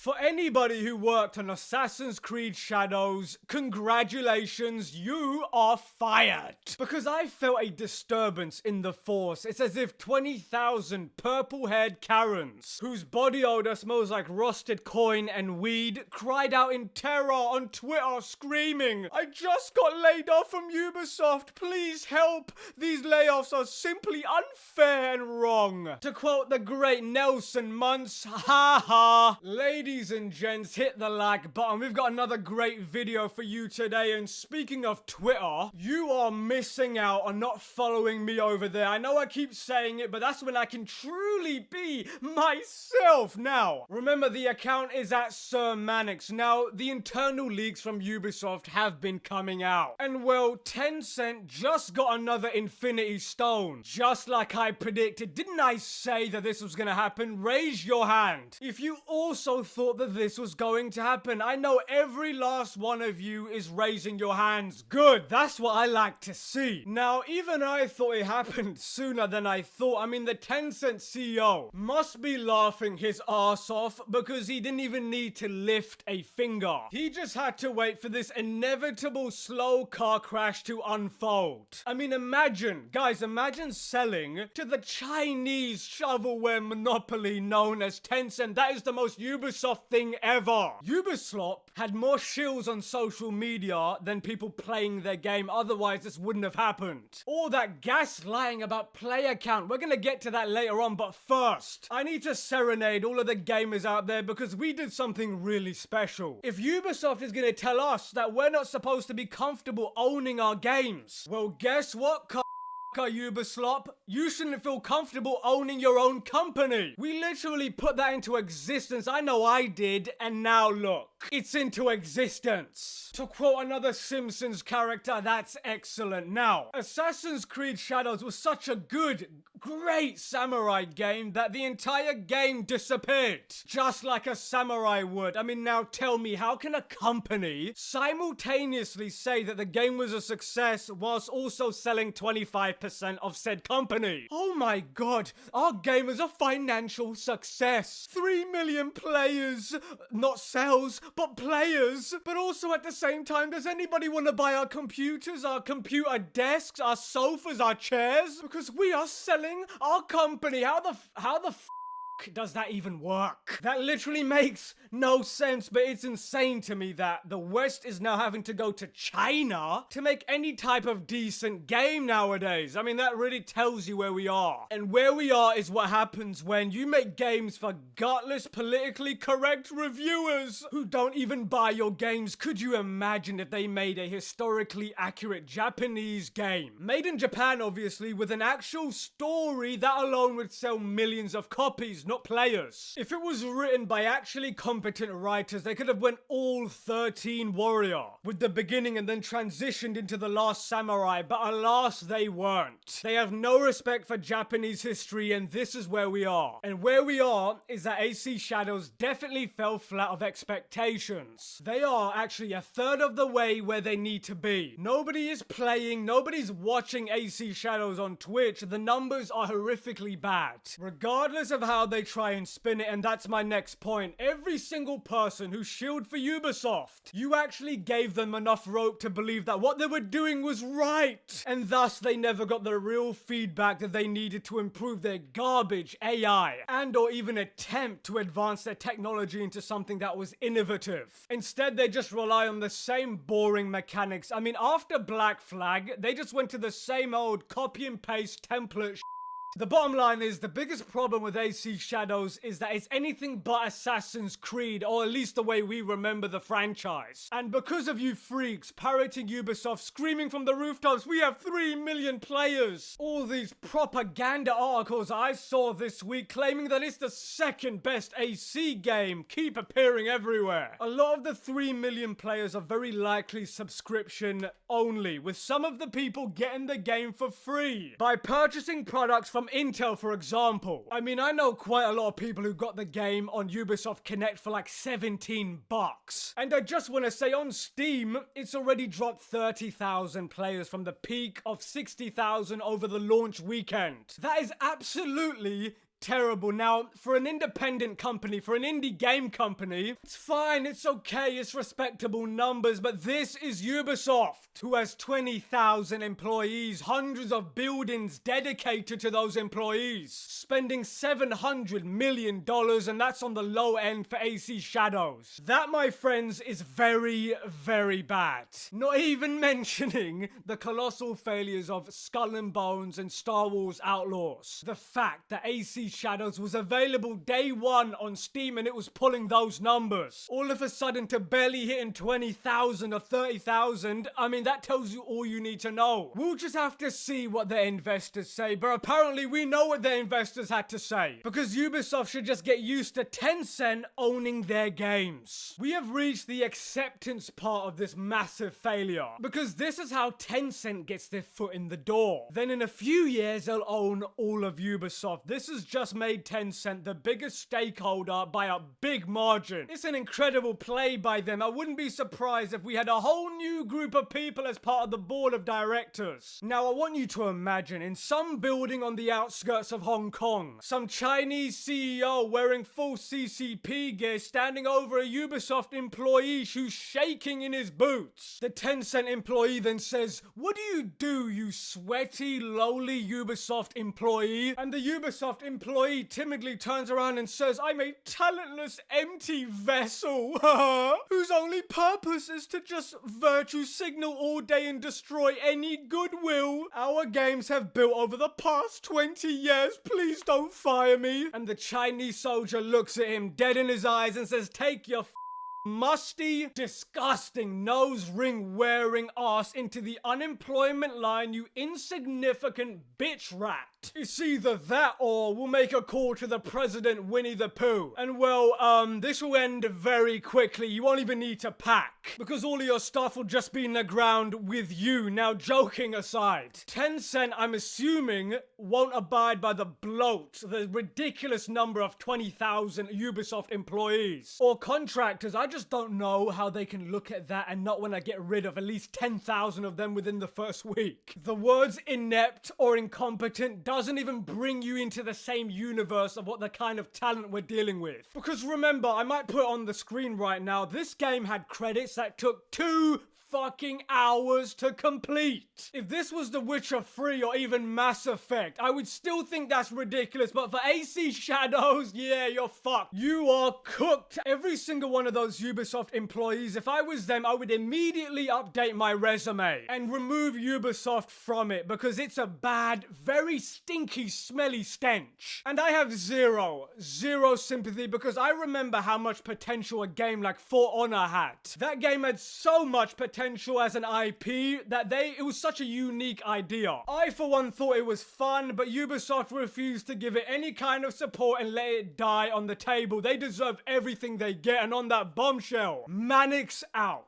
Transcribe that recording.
For anybody who worked on Assassin's Creed Shadows, congratulations, you are fired. Because I felt a disturbance in the force. It's as if 20,000 purple-haired Karens, whose body odor smells like rusted coin and weed, cried out in terror on Twitter screaming, "I just got laid off from Ubisoft, please help! These layoffs are simply unfair and wrong." To quote the great Nelson Muntz, ha ha. Ladies and gents, hit the like button. We've got another great video for you today. And speaking of Twitter, you are missing out on not following me over there. I know I keep saying it, but that's when I can truly be myself. Now, remember the account is at Sir Mannix. Now, the internal leaks from Ubisoft have been coming out. And well, Tencent just got another Infinity Stone. Just like I predicted. Didn't I say that this was gonna happen? Raise your hand if you also thought that this was going to happen. I know every last one of you is raising your hands. Good, that's what I like to see. Now, even I thought it happened sooner than I thought. I mean, the Tencent CEO must be laughing his ass off because he didn't even need to lift a finger. He just had to wait for this inevitable slow car crash to unfold. I mean, imagine, guys, imagine selling to the Chinese shovelware monopoly known as Tencent. That is the most Ubisoft thing ever. Ubisoft had more shills on social media than people playing their game. Otherwise, this wouldn't have happened. All that gaslighting about player count. We're gonna get to that later on, but first, I need to serenade all of the gamers out there because we did something really special. If Ubisoft is gonna tell us that we're not supposed to be comfortable owning our games, well, guess what, Ubisoft? You shouldn't feel comfortable owning your own company. We literally put that into existence. I know I did, and now look. It's into existence. To quote another Simpsons character, that's excellent. Now, Assassin's Creed Shadows was such a good, great samurai game that the entire game disappeared. Just like a samurai would. I mean, now tell me, how can a company simultaneously say that the game was a success whilst also selling 25% of said company? Oh my god, our game is a financial success. 3 million players, not sales, but players. But also at the same time, does anybody want to buy our computers, our computer desks, our sofas, our chairs? Because we are selling our company. How the f does that even work? That literally makes no sense, but it's insane to me that the West is now having to go to China to make any type of decent game nowadays. I mean, that really tells you where we are. And where we are is what happens when you make games for gutless, politically correct reviewers who don't even buy your games. Could you imagine if they made a historically accurate Japanese game? Made in Japan, obviously, with an actual story that alone would sell millions of copies, not players. If it was written by actually competent writers, they could have went all 13 warrior with the beginning and then transitioned into the last samurai, but alas, they weren't. They have no respect for Japanese history, and this is where we are. And where we are is that AC Shadows definitely fell flat of expectations. They are actually a third of the way where they need to be. Nobody is playing, nobody's watching AC Shadows on Twitch. The numbers are horrifically bad. Regardless of how they try and spin it, and that's my next point. Every single person who shilled for Ubisoft, you actually gave them enough rope to believe that what they were doing was right, and thus they never got the real feedback that they needed to improve their garbage AI and or even attempt to advance their technology into something that was innovative. Instead, they just rely on the same boring mechanics. I mean, after Black Flag, they just went to the same old copy and paste template. The bottom line is, the biggest problem with AC Shadows is that it's anything but Assassin's Creed, or at least the way we remember the franchise. And because of you freaks parroting Ubisoft, screaming from the rooftops, "We have 3 million players!" All these propaganda articles I saw this week claiming that it's the second best AC game keep appearing everywhere. A lot of the 3 million players are very likely subscription only, with some of the people getting the game for free by purchasing products from Intel, for example. I mean, I know quite a lot of people who got the game on Ubisoft Connect for like 17 bucks. And I just want to say, on Steam, it's already dropped 30,000 players from the peak of 60,000 over the launch weekend. That is absolutely terrible. Now, for an independent company, for an indie game company, it's fine, it's okay, it's respectable numbers, but this is Ubisoft, who has 20,000 employees, hundreds of buildings dedicated to those employees, spending $700 million, and that's on the low end for AC Shadows. That, my friends, is very, very bad. Not even mentioning the colossal failures of Skull and Bones and Star Wars Outlaws. The fact that AC Shadows was available day one on Steam and it was pulling those numbers. All of a sudden to barely hitting 20,000 or 30,000, I mean, that tells you all you need to know. We'll just have to see what their investors say, but apparently we know what their investors had to say. Because Ubisoft should just get used to Tencent owning their games. We have reached the acceptance part of this massive failure. Because this is how Tencent gets their foot in the door. Then in a few years, they'll own all of Ubisoft. This has just made Tencent the biggest stakeholder by a big margin. It's an incredible play by them. I wouldn't be surprised if we had a whole new group of people as part of the board of directors. Now, I want you to imagine in some building on the outskirts of Hong Kong, some Chinese CEO wearing full CCP gear standing over a Ubisoft employee who's shaking in his boots. The Tencent employee then says, "What do, you sweaty, lowly Ubisoft employee?" And the Ubisoft employee timidly turns around and says, "I'm a talentless, empty vessel, whose only purpose is to just virtue signal all day and destroy any goodwill our games have built over the past 20 years. Please don't fire me." And the Chinese soldier looks at him dead in his eyes and says, "Take your musty, disgusting, nose ring wearing ass into the unemployment line, you insignificant bitch rat. It's either that or we'll make a call to the president, Winnie the Pooh. And well, this will end very quickly. You won't even need to pack, because all of your stuff will just be in the ground with you." Now, joking aside, Tencent, I'm assuming, won't abide by the bloat, the ridiculous number of 20,000 Ubisoft employees or contractors. I just don't know how they can look at that and not want to get rid of at least 10,000 of them within the first week. The words inept or incompetent doesn't even bring you into the same universe of what the kind of talent we're dealing with. Because remember, I might put it on the screen right now, this game had credits that took 2 fucking hours to complete. If this was The Witcher 3 or even Mass Effect, I would still think that's ridiculous, but for AC Shadows, yeah, you're fucked. You are cooked. Every single one of those Ubisoft employees, if I was them, I would immediately update my resume and remove Ubisoft from it, because it's a bad, very stinky, smelly stench. And I have zero sympathy, because I remember how much potential a game like For Honor had. That game had so much potential as an IP that it was such a unique idea. I for one thought it was fun, but Ubisoft refused to give it any kind of support and let it die on the table. They deserve everything they get, and on that bombshell, Manix out.